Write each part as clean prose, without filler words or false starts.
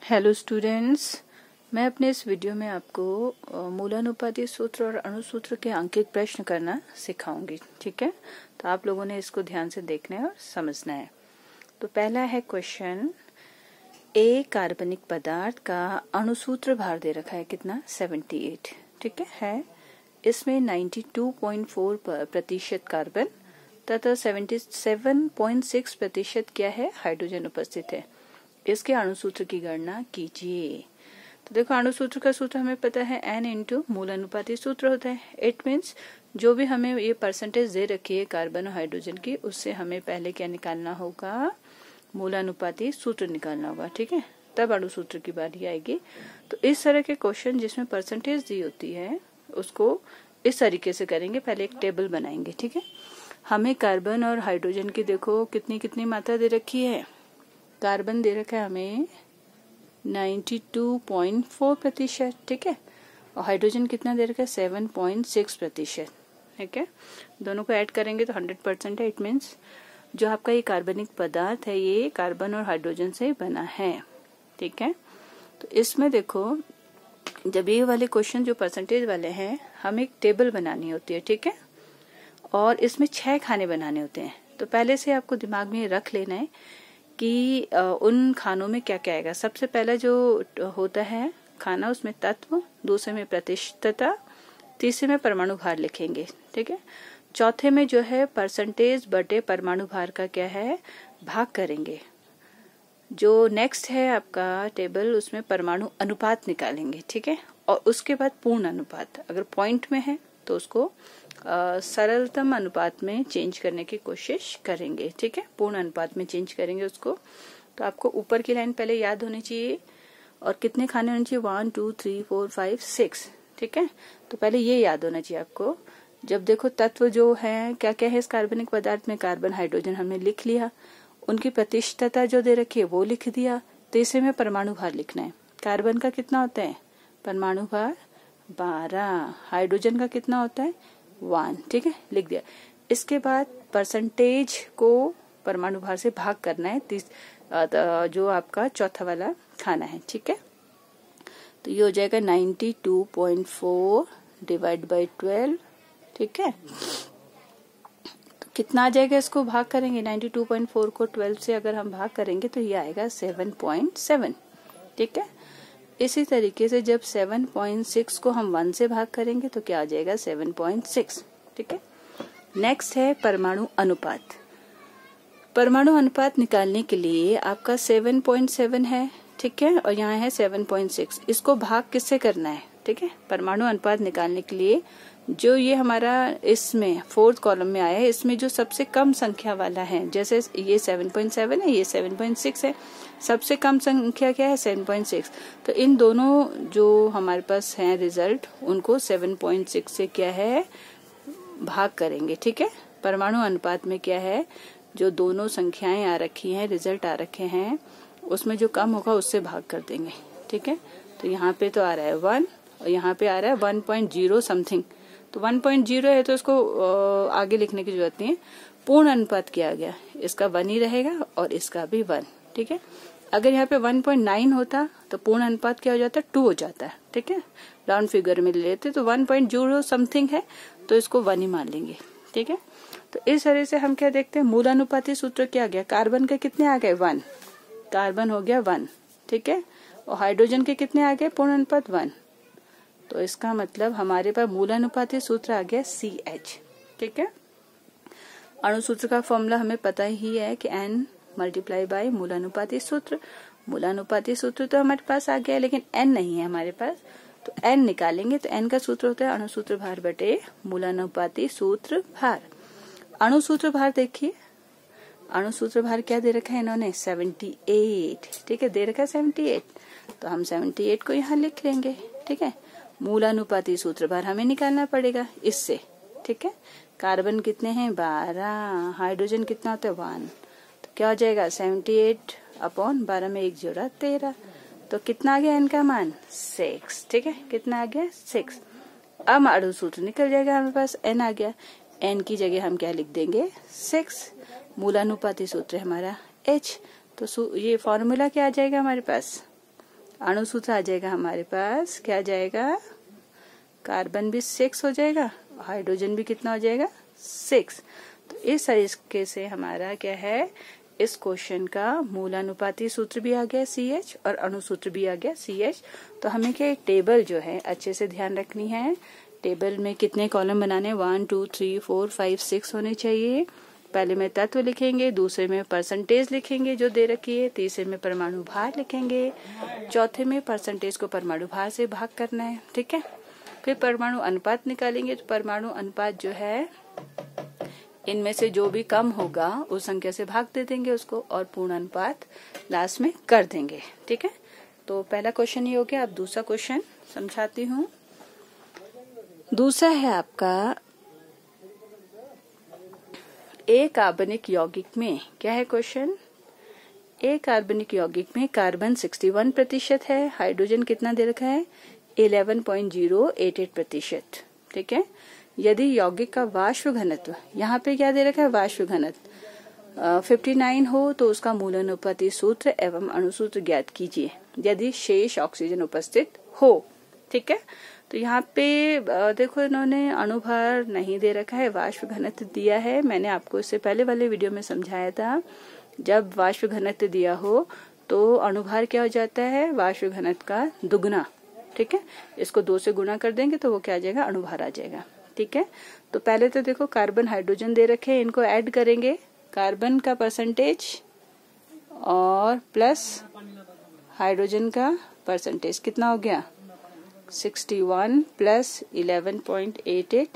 Hello students, मैं अपने इस वीडियो में आपको मूलानुपाती सूत्र और अणुसूत्र के अंकित प्रश्न करना सिखाऊंगी। ठीक है, तो आप लोगों ने इसको ध्यान से देखना है और समझना है। तो पहला है क्वेश्चन, ए कार्बनिक पदार्थ का अणुसूत्र भार दे रखा है कितना 78। ठीक है, इसमें 92.4% कार्बन तथा 77.6% क्या है हाइड्रोजन उपस्थित है। इसके अणुसूत्र की गणना कीजिए। तो देखो, अणुसूत्र का सूत्र हमें पता है n इंटू मूलानुपाती सूत्र होता है। इट मीन्स जो भी हमें ये परसेंटेज दे रखी है कार्बन और हाइड्रोजन की, उससे हमें पहले क्या निकालना होगा, मूलानुपाती सूत्र निकालना होगा। ठीक है, तब अणुसूत्र की बारी आएगी। तो इस तरह के क्वेश्चन जिसमें परसेंटेज दी होती है उसको इस तरीके से करेंगे। पहले एक टेबल बनाएंगे। ठीक है, हमें कार्बन और हाइड्रोजन की देखो कितनी कितनी मात्रा दे रखी है। कार्बन दे रखा है हमें 92.4%। ठीक है, और हाइड्रोजन कितना दे रखा है 7.6%। ठीक है, दोनों को ऐड करेंगे तो 100% है। इट मीन्स जो आपका ये कार्बनिक पदार्थ है ये कार्बन और हाइड्रोजन से बना है। ठीक है, तो इसमें देखो, जब ये वाले क्वेश्चन जो परसेंटेज वाले हैं, हमें एक टेबल बनानी होती है। ठीक है, और इसमें 6 खाने बनाने होते हैं। तो पहले से आपको दिमाग में रख लेना है कि उन खानों में क्या क्या आएगा। सबसे पहला जो होता है खाना, उसमें तत्व, दूसरे में प्रतिशतता, तीसरे में परमाणु भार लिखेंगे। ठीक है, चौथे में जो है परसेंटेज बटे परमाणु भार का क्या है भाग करेंगे। जो नेक्स्ट है आपका टेबल, उसमें परमाणु अनुपात निकालेंगे। ठीक है, और उसके बाद पूर्ण अनुपात, अगर पॉइंट में है तो उसको सरलतम अनुपात में चेंज करने की कोशिश करेंगे। ठीक है, पूर्ण अनुपात में चेंज करेंगे उसको। तो आपको ऊपर की लाइन पहले याद होनी चाहिए और कितने खाने होने चाहिए 1 2 3 4 5 6। ठीक है, तो पहले ये याद होना चाहिए आपको। जब देखो तत्व जो है क्या क्या है इस कार्बनिक पदार्थ में, कार्बन हाइड्रोजन हमने लिख लिया, उनकी प्रतिशतता जो दे रखी है वो लिख दिया। तीसरे में परमाणु भार लिखना है। कार्बन का कितना होता है परमाणु भार 12, हाइड्रोजन का कितना होता है 1। ठीक है, लिख दिया। इसके बाद परसेंटेज को परमाणु भार से भाग करना है, जो आपका चौथा वाला खाना है। ठीक है, तो ये हो जाएगा 92.4 डिवाइड बाई 12। ठीक है, तो कितना आ जाएगा, इसको भाग करेंगे 92.4 को 12 से अगर हम भाग करेंगे तो ये आएगा 7.7। ठीक है, इसी तरीके से जब 7.6 को हम 1 से भाग करेंगे तो क्या आ जाएगा 7.6। ठीक है, नेक्स्ट है परमाणु अनुपात। परमाणु अनुपात निकालने के लिए आपका 7.7 है। ठीक है, और यहाँ है 7.6। इसको भाग किससे करना है। ठीक है, परमाणु अनुपात निकालने के लिए जो ये हमारा इसमें 4th कॉलम में आया है, इसमें जो सबसे कम संख्या वाला है, जैसे ये 7.7 है, ये 7.6 है, सबसे कम संख्या क्या है 7.6। तो इन दोनों जो हमारे पास हैं रिजल्ट, उनको 7.6 से क्या है भाग करेंगे। ठीक है, परमाणु अनुपात में क्या है, जो दोनों संख्याएं आ रखी हैं, रिजल्ट आ रखे हैं, उसमें जो कम होगा उससे भाग कर देंगे। ठीक है, तो यहाँ पे तो आ रहा है 1 और यहाँ पे आ रहा है 1.0 समथिंग। तो 1.0 है तो इसको आगे लिखने की जरूरत नहीं है। पूर्ण अनुपात किया गया, इसका 1 ही रहेगा और इसका भी 1। ठीक है, अगर यहाँ पे 1.9 होता तो पूर्ण अनुपात क्या हो जाता है 2 हो जाता है। ठीक है, राउंड फिगर में ले लेते तो 1.0 समथिंग है तो इसको 1 ही मान लेंगे। ठीक है, तो इस तरह से हम क्या देखते हैं, मूलानुपाती सूत्र क्या आ गया, कार्बन के कितने आ गए 1, कार्बन हो गया 1। ठीक है, और हाइड्रोजन के कितने आ गए पूर्ण अनुपात 1। तो इसका मतलब हमारे पास मूलानुपाती सूत्र आ गया CH। ठीक है, अणुसूत्र का फॉर्मूला हमें पता ही है कि N मल्टीप्लाई बाय मूलानुपाती सूत्र। मूलानुपाती सूत्र तो हमारे पास आ गया, लेकिन N नहीं है हमारे पास, तो N निकालेंगे। तो N का सूत्र होता है अणुसूत्र भार बटे मूलानुपाती सूत्र भार। अणुसूत्र भार देखिए, अणुसूत्र भार क्या दे रखा है इन्होंने 78। ठीक है, दे रखा है 78, तो हम 78 को यहाँ लिख लेंगे। ठीक है, मूलानुपाती सूत्र भार हमें निकालना पड़ेगा इससे। ठीक है, कार्बन कितने हैं 12, हाइड्रोजन कितना होता है 1, तो क्या हो जाएगा 78 अपॉन 12 में 1 जोड़ा 13। तो कितना आ गया इनका मान 6। ठीक है, कितना आ गया 6। अब अणुसूत्र निकल जाएगा, हमारे पास N आ गया। N की जगह हम क्या लिख देंगे 6। मूलानुपाती सूत्र हमारा H, तो ये फॉर्मूला क्या आ जाएगा हमारे पास अणु सूत्र आ जाएगा हमारे पास, क्या आ जाएगा, कार्बन भी 6 हो जाएगा, हाइड्रोजन भी कितना हो जाएगा 6। तो इस तरीके से हमारा क्या है, इस क्वेश्चन का मूल अनुपाती सूत्र भी आ गया CH और अणु सूत्र भी आ गया CH। तो हमें क्या टेबल जो है अच्छे से ध्यान रखनी है। टेबल में कितने कॉलम बनाने, 1 2 3 4 5 6 होने चाहिए। पहले में तत्व लिखेंगे, दूसरे में परसेंटेज लिखेंगे जो दे रखी है, तीसरे में परमाणु भार लिखेंगे, चौथे में परसेंटेज को परमाणु भार से भाग करना है, ठीक है। फिर परमाणु अनुपात निकालेंगे, तो परमाणु अनुपात जो है इनमें से जो भी कम होगा उस संख्या से भाग दे देंगे उसको, और पूर्ण अनुपात लास्ट में कर देंगे, ठीक है। तो पहला क्वेश्चन ये हो गया। अब दूसरा क्वेश्चन समझाती हूँ। दूसरा है आपका, एक कार्बनिक यौगिक में, क्या है क्वेश्चन, एक कार्बनिक यौगिक में कार्बन 61% है, हाइड्रोजन कितना दे रखा है 11.088%, ठीक है। यदि यौगिक का वाष्प घनत्व, यहाँ पे क्या दे रखा है वाष्प घनत्व 59 हो तो उसका मूल अनुपाती सूत्र एवं अणुसूत्र ज्ञात कीजिए यदि शेष ऑक्सीजन उपस्थित हो, ठीक है। तो यहाँ पे देखो इन्होंने अणुभार नहीं दे रखा है, वाष्प घनत्व दिया है। मैंने आपको इससे पहले वाले वीडियो में समझाया था, जब वाष्प घनत्व दिया हो तो अणुभार क्या हो जाता है, वाष्प घनत्व का दुगना, ठीक है। इसको 2 से गुणा कर देंगे तो वो क्या आ जाएगा, अणुभार आ जाएगा, ठीक है। तो पहले तो देखो कार्बन हाइड्रोजन दे रखे हैं, इनको ऐड करेंगे, कार्बन का परसेंटेज और प्लस हाइड्रोजन का परसेंटेज कितना हो गया 61 प्लस 11.88,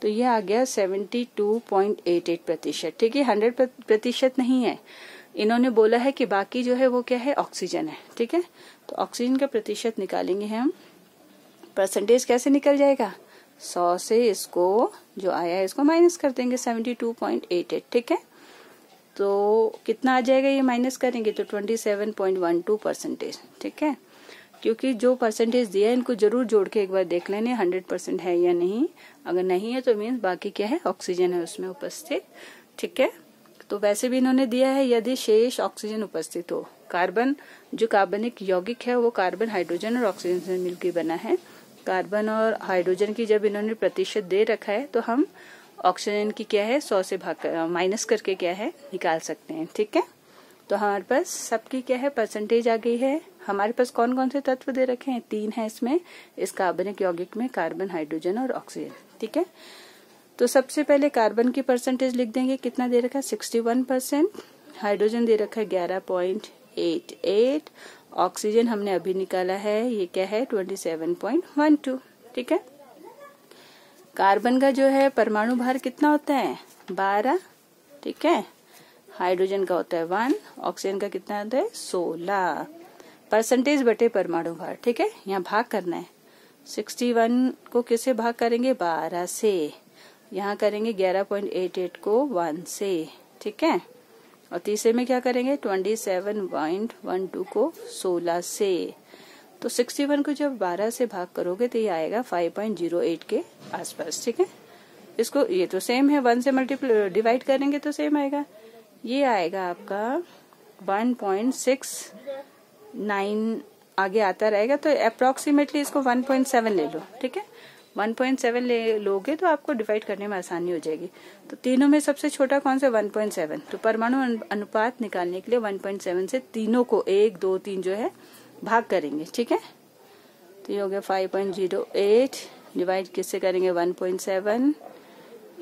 तो ये आ गया 72.88%, ठीक है। 100% नहीं है, इन्होंने बोला है कि बाकी जो है वो क्या है, ऑक्सीजन है, ठीक है। तो ऑक्सीजन का प्रतिशत निकालेंगे हम, परसेंटेज कैसे निकल जाएगा, 100 से इसको जो आया है इसको माइनस कर देंगे 72.88, ठीक है। तो कितना आ जाएगा, ये माइनस करेंगे तो 27.12%, ठीक है। क्योंकि जो परसेंटेज दिया है इनको जरूर जोड़ के एक बार देख लेने 100% है या नहीं, अगर नहीं है तो मीन्स बाकी क्या है, ऑक्सीजन है उसमें उपस्थित, ठीक है। तो वैसे भी इन्होंने दिया है यदि शेष ऑक्सीजन उपस्थित हो। कार्बन जो कार्बनिक यौगिक है वो कार्बन हाइड्रोजन और ऑक्सीजन से मिलकर बना है। कार्बन और हाइड्रोजन की जब इन्होंने प्रतिशत दे रखा है तो हम ऑक्सीजन की क्या है 100 से माइनस करके क्या है निकाल सकते हैं, ठीक है। तो हमारे पास सबकी क्या है परसेंटेज आ गई है। हमारे पास कौन कौन से तत्व दे रखे हैं, 3 है इसमें, इस कार्बनिक यौगिक में कार्बन हाइड्रोजन और ऑक्सीजन, ठीक है। तो सबसे पहले कार्बन की परसेंटेज लिख देंगे, कितना दे रखा है 61%, हाइड्रोजन दे रखा है 11.88, ऑक्सीजन हमने अभी निकाला है ये क्या है 27.12, ठीक है। कार्बन का जो है परमाणु भार कितना होता है 12, ठीक है। हाइड्रोजन का होता है 1, ऑक्सीजन का कितना होता है 16, परसेंटेज बटे परमाणु भार, ठीक है। यहाँ भाग करना है, 61 को किससे भाग करेंगे 12 से, यहाँ करेंगे 11.88 को 1 से, ठीक है। और तीसरे में क्या करेंगे 27.12 को 16 से। तो 61 को जब 12 से भाग करोगे तो ये आएगा 5.08 के आसपास, ठीक है। इसको ये तो सेम है, 1 से मल्टीप्लाई डिवाइड करेंगे तो सेम आएगा, ये आएगा आपका 1.69 आगे आता रहेगा। तो अप्रोक्सीमेटली इसको 1.7 ले लो, ठीक है। 1.7 ले लोगे तो आपको डिवाइड करने में आसानी हो जाएगी। तो तीनों में सबसे छोटा कौन सा 1.7, तो परमाणु अनुपात निकालने के लिए 1.7 से तीनों को 1 2 3 जो है भाग करेंगे, ठीक है। तो ये हो गया 5.08 डिवाइड किससे करेंगे 1.7,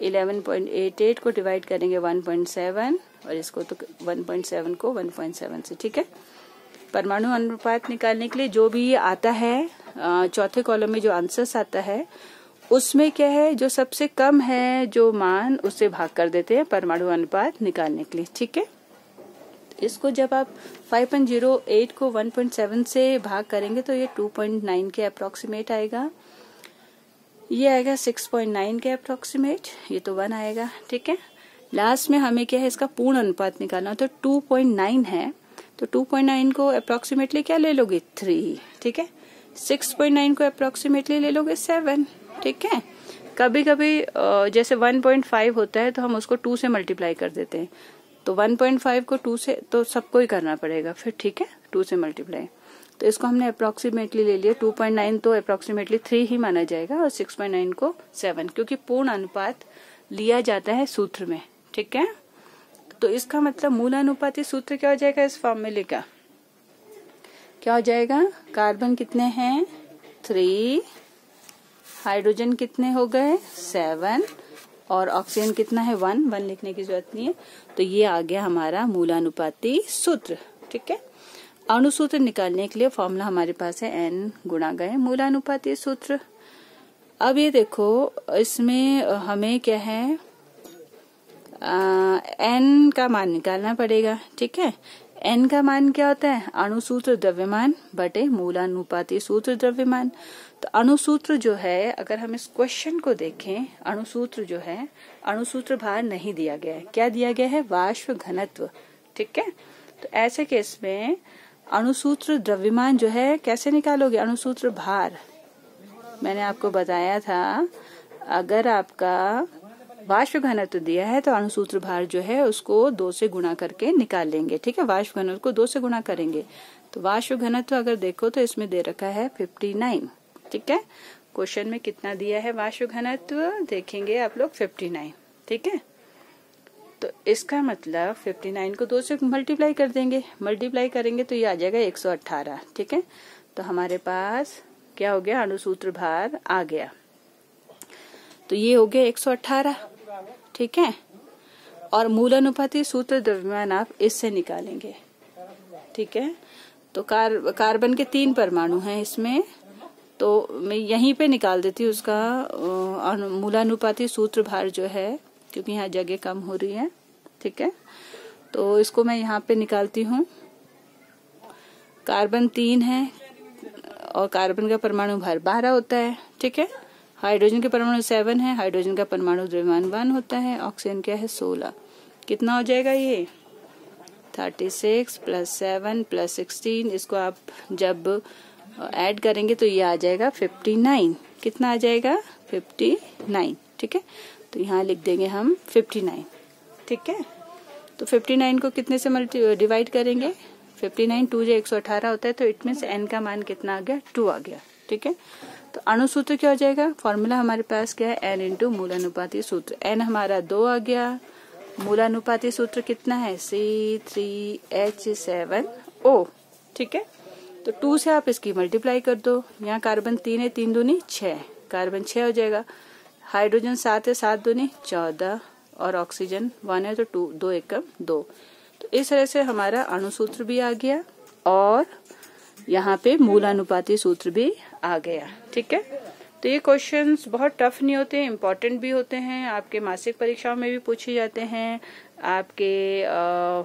11.88 को डिवाइड करेंगे 1.7 और इसको तो 1.7 को 1.7 से, ठीक है। परमाणु अनुपात निकालने के लिए जो भी ये आता है चौथे कॉलम में जो आंसर्स आता है उसमें क्या है जो सबसे कम है जो मान उससे भाग कर देते हैं परमाणु अनुपात निकालने के लिए, ठीक है। इसको जब आप 5.08 को 1.7 से भाग करेंगे तो ये 2.9 के अप्रोक्सीमेट आएगा, ये आएगा 6.9 के अप्रोक्सीमेट, ये तो 1 आएगा, ठीक है। लास्ट में हमें क्या है इसका पूर्ण अनुपात निकालना, तो 2.9 है तो 2.9 को अप्रोक्सीमेटली क्या ले लोगे 3, ठीक है। 6.9 को अप्रोक्सीमेटली ले लोगे 7, ठीक है। कभी कभी जैसे 1.5 होता है तो हम उसको 2 से मल्टीप्लाई कर देते हैं, तो 1.5 को 2 से तो सबको ही करना पड़ेगा फिर, ठीक है, 2 से मल्टीप्लाई। तो इसको हमने अप्रोक्सीमेटली ले लिया 2.9, तो अप्रोक्सीमेटली 3 ही माना जाएगा और 6.9 को 7, क्योंकि पूर्ण अनुपात लिया जाता है सूत्र में। ठीक है, तो इसका मतलब मूल अनुपाती सूत्र क्या हो जाएगा इस फॉर्मूले का? क्या हो जाएगा? कार्बन कितने हैं? 3, हाइड्रोजन कितने हो गए? 7, और ऑक्सीजन कितना है? 1 लिखने की जरूरत नहीं है। तो ये आ गया हमारा मूलानुपाती सूत्र। ठीक है, अणुसूत्र निकालने के लिए फॉर्मूला हमारे पास है n गुणा गए मूलानुपाती सूत्र। अब ये देखो, इसमें हमें क्या है, n का मान निकालना पड़ेगा। ठीक है, n का मान क्या होता है? अणुसूत्र द्रव्यमान बटे मूलानुपाती सूत्र द्रव्यमान। तो अणुसूत्र जो है, अगर हम इस क्वेश्चन को देखें, अणुसूत्र जो है, अणुसूत्र भार नहीं दिया गया है। क्या दिया गया है? वाष्प घनत्व। ठीक है, तो ऐसे केस में अणुसूत्र द्रव्यमान जो है कैसे निकालोगे? अणुसूत्र भार मैंने आपको बताया था, अगर आपका वाष्प घनत्व दिया है तो अणुसूत्र भार जो है उसको 2 से गुणा करके निकाल लेंगे। ठीक है, वाष्प घनत्व को 2 से गुणा करेंगे। तो वाष्प घनत्व अगर देखो तो इसमें दे रखा है 59। ठीक है, क्वेश्चन में कितना दिया है वाष्प घनत्व? देखेंगे आप लोग 59। ठीक है, तो इसका मतलब 59 को 2 से मल्टीप्लाई कर देंगे। मल्टीप्लाई करेंगे तो ये आ जाएगा 118। ठीक है, तो हमारे पास क्या हो गया? अणुसूत्र भार आ गया। तो ये हो गया 118। ठीक है, और मूलानुपाती सूत्र द्रव्यमान आप इससे निकालेंगे। ठीक है, तो कार्बन के 3 परमाणु हैं इसमें, तो मैं यहीं पे निकाल देती हूँ उसका मूलानुपाती सूत्र भार जो है, क्योंकि यहाँ जगह कम हो रही है। ठीक है, तो इसको मैं यहाँ पे निकालती हूँ। कार्बन 3 है और कार्बन का परमाणु भार 12 होता है। ठीक है, हाइड्रोजन के परमाणु 7 है, हाइड्रोजन का परमाणु द्रव्यमान 1 होता है, ऑक्सीजन क्या है? 16। कितना हो जाएगा ये? 36 + 7 + 16। इसको आप जब ऐड करेंगे तो ये आ जाएगा 59। कितना आ जाएगा? 59। ठीक है, तो यहाँ लिख देंगे हम 59। ठीक है, तो 59 को कितने से डिवाइड करेंगे? 59 2 × 118 होता है, तो इट मीन्स n का मान कितना आ गया? 2 आ गया। ठीक है, तो अणुसूत्र क्या हो जाएगा? फॉर्मूला हमारे पास क्या है? n × मूलानुपाती सूत्र। n हमारा 2 आ गया। मूलानुपाती सूत्र कितना है? C3H7O। ठीक है, तो 2 से आप इसकी मल्टीप्लाई कर दो। यहाँ कार्बन 3 है, 3 दूनी 6, कार्बन 6 हो जाएगा। हाइड्रोजन 7 है, 7 दूनी 14, और ऑक्सीजन 1 है, तो 2 एकम 2। तो इस तरह से हमारा अणुसूत्र भी आ गया और यहाँ पे मूलानुपाती सूत्र भी आ गया। ठीक है, तो ये क्वेश्चंस बहुत टफ नहीं होते, इम्पोर्टेंट भी होते हैं। आपके मासिक परीक्षाओं में भी पूछे जाते हैं, आपके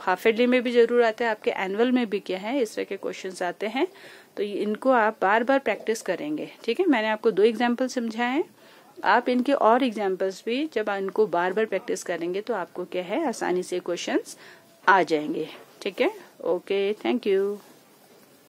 हाफ ईयरली में भी जरूर आते हैं, आपके एनुअल में भी क्या है इस तरह के क्वेश्चंस आते हैं। तो इनको आप बार बार प्रैक्टिस करेंगे। ठीक है, मैंने आपको 2 एग्जाम्पल समझाए, आप इनके और एग्जाम्पल्स भी जब इनको बार बार प्रैक्टिस करेंगे तो आपको क्या है आसानी से क्वेश्चंस आ जाएंगे। ठीक है, ओके, थैंक यू।